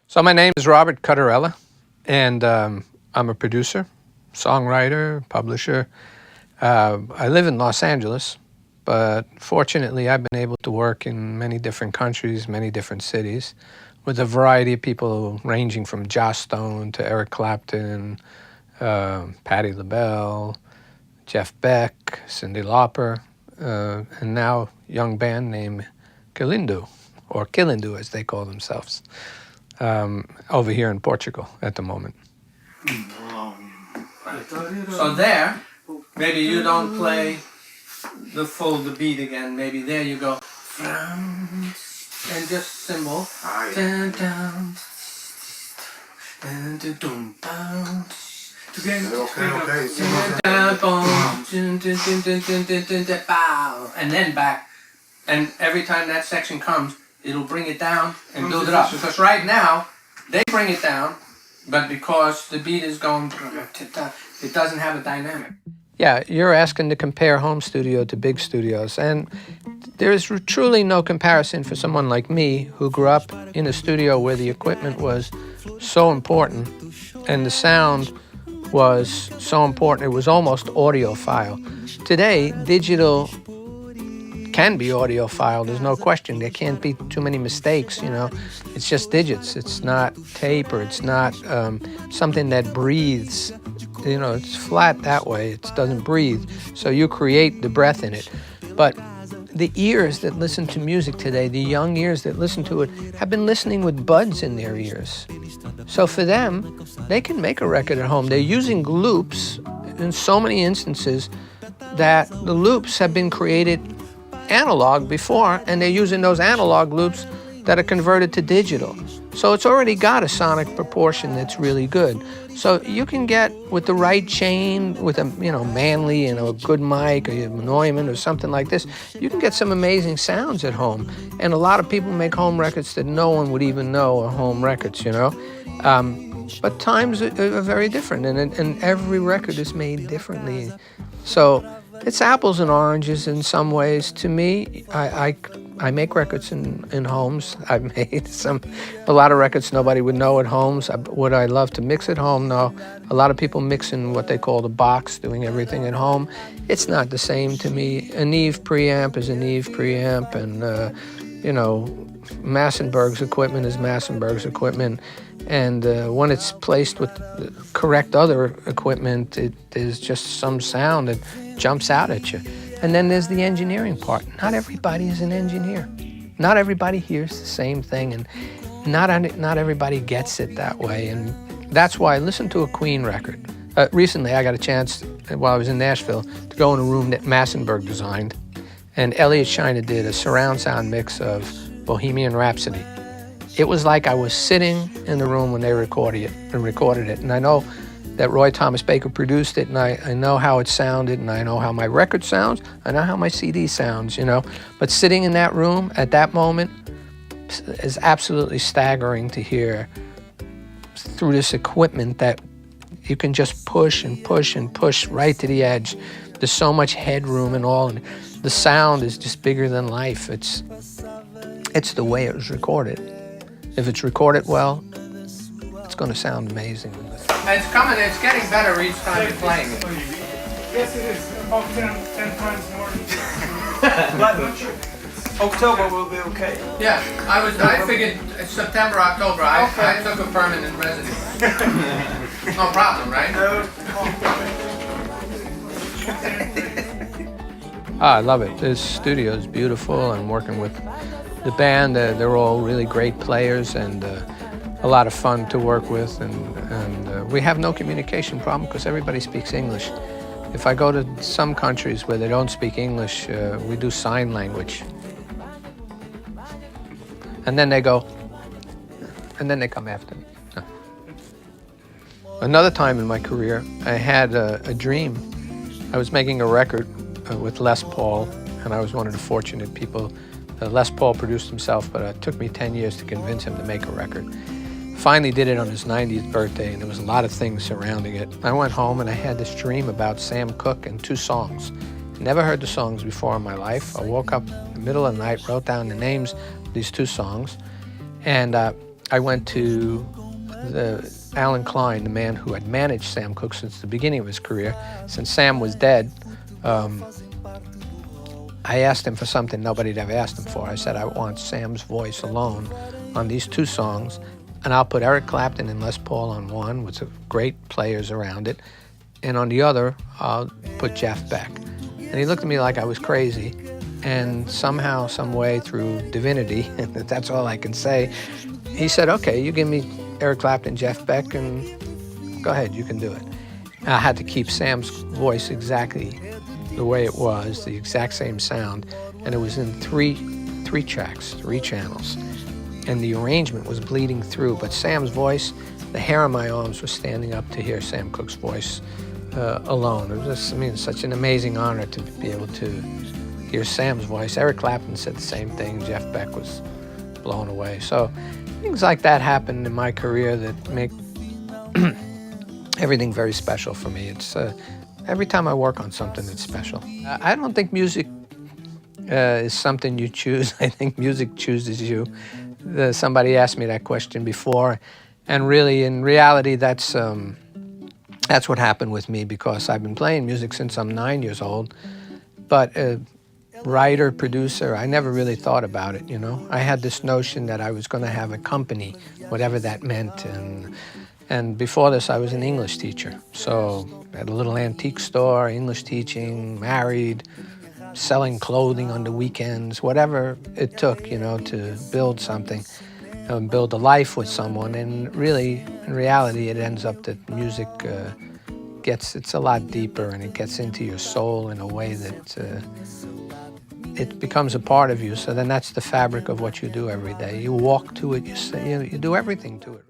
So my name is Robert Cutarella, and I'm a producer, songwriter, publisher. I live in Los Angeles, but fortunately I've been able to work in many different countries, many different cities, with a variety of people ranging from Joss Stone to Eric Clapton, Patti LaBelle, Jeff Beck, Cyndi Lauper, and now a young band named Kilindu, or Kilindu as they call themselves, over here in Portugal at the moment. So there, maybe you don't play the beat again. Maybe there you go, and just cymbal. Dun, dun, and dum, bum. And then back, and every time that section comes, it'll bring it down and build it up. Because right now, they bring it down, but because the beat is going, it doesn't have a dynamic. Yeah, you're asking to compare home studio to big studios, and there is truly no comparison for someone like me who grew up in a studio where the equipment was so important and the sound was so important. It was almost audiophile. Today, digital can be audiophile, there's no question. There can't be too many mistakes, you know. It's just digits. It's not tape, or it's not something that breathes. You know, it's flat that way. It doesn't breathe. So you create the breath in it. But the ears that listen to music today, the young ears that listen to it, have been listening with buds in their ears. So for them, they can make a record at home. They're using loops in so many instances that the loops have been created analog before, and they're using those analog loops that are converted to digital. So it's already got a sonic proportion that's really good. So you can get, with the right chain, with a Manley and a good mic, or a Neumann or something like this, you can get some amazing sounds at home. And a lot of people make home records that no one would even know are home records, you know. But times are very different, and every record is made differently. So it's apples and oranges in some ways. To me, I make records in homes. I've made a lot of records nobody would know at homes. Would I love to mix at home? No. A lot of people mix in what they call the box, doing everything at home. It's not the same to me. A Neve preamp is a Neve preamp, and Massenburg's equipment is Massenburg's equipment. And when it's placed with the correct other equipment, there's just some sound that jumps out at you. And then there's the engineering part. Not everybody is an engineer. Not everybody hears the same thing, and not everybody gets it that way. And that's why I listen to a Queen record. Recently, I got a chance, while I was in Nashville, to go in a room that Massenburg designed, and Elliot Shiner did a surround sound mix of Bohemian Rhapsody. It was like I was sitting in the room when they recorded it. And I know that Roy Thomas Baker produced it, and I know how it sounded, and I know how my record sounds, I know how my CD sounds, you know. But sitting in that room at that moment is absolutely staggering to hear through this equipment that you can just push and push and push right to the edge. There's so much headroom and all, and the sound is just bigger than life. It's the way it was recorded. If it's recorded well, it's going to sound amazing. It's getting better each time you're playing it. Yes, it is. About 10 times more. October will be okay. Yeah, I figured September, October. I took a permanent residence. No problem, right? I love it. This studio is beautiful. I'm working with the band. They're all really great players, and a lot of fun to work with, and we have no communication problem because everybody speaks English. If I go to some countries where they don't speak English, we do sign language. And then they go, and then they come after me. Another time in my career, I had a dream. I was making a record with Les Paul, and I was one of the fortunate people. Les Paul produced himself, but it took me 10 years to convince him to make a record. Finally did it on his 90th birthday, and there was a lot of things surrounding it. I went home and I had this dream about Sam Cooke and 2 songs. Never heard the songs before in my life. I woke up in the middle of the night, wrote down the names of these 2 songs, And I went to Alan Klein, the man who had managed Sam Cooke since the beginning of his career. Since Sam was dead, I asked him for something nobody had ever asked him for. I said, I want Sam's voice alone on these 2 songs, and I'll put Eric Clapton and Les Paul on one with some great players around it, and on the other, I'll put Jeff Beck. And he looked at me like I was crazy, and somehow, some way, through divinity, and that's all I can say, he said, okay, you give me Eric Clapton, Jeff Beck, and go ahead, you can do it. I had to keep Sam's voice exactly the way it was, the exact same sound, and it was in three tracks, 3 channels. And the arrangement was bleeding through, but Sam's voice, the hair on my arms was standing up to hear Sam Cooke's voice alone. It was just, I mean, such an amazing honor to be able to hear Sam's voice. Eric Clapton said the same thing. Jeff Beck was blown away. So things like that happened in my career that make everything very special for me. It's every time I work on something, it's special. I don't think music is something you choose. I think music chooses you. Somebody asked me that question before, and really, in reality, that's what happened with me, because I've been playing music since I'm 9 years old. But writer, producer, I never really thought about it, you know. I had this notion that I was going to have a company, whatever that meant, and before this, I was an English teacher. So I had a little antique store, English teaching, married, selling clothing on the weekends, whatever it took, you know, to build something, build a life with someone. And really, in reality, it ends up that music it's a lot deeper, and it gets into your soul in a way that it becomes a part of you. So then that's the fabric of what you do every day. You walk to it, you do everything to it.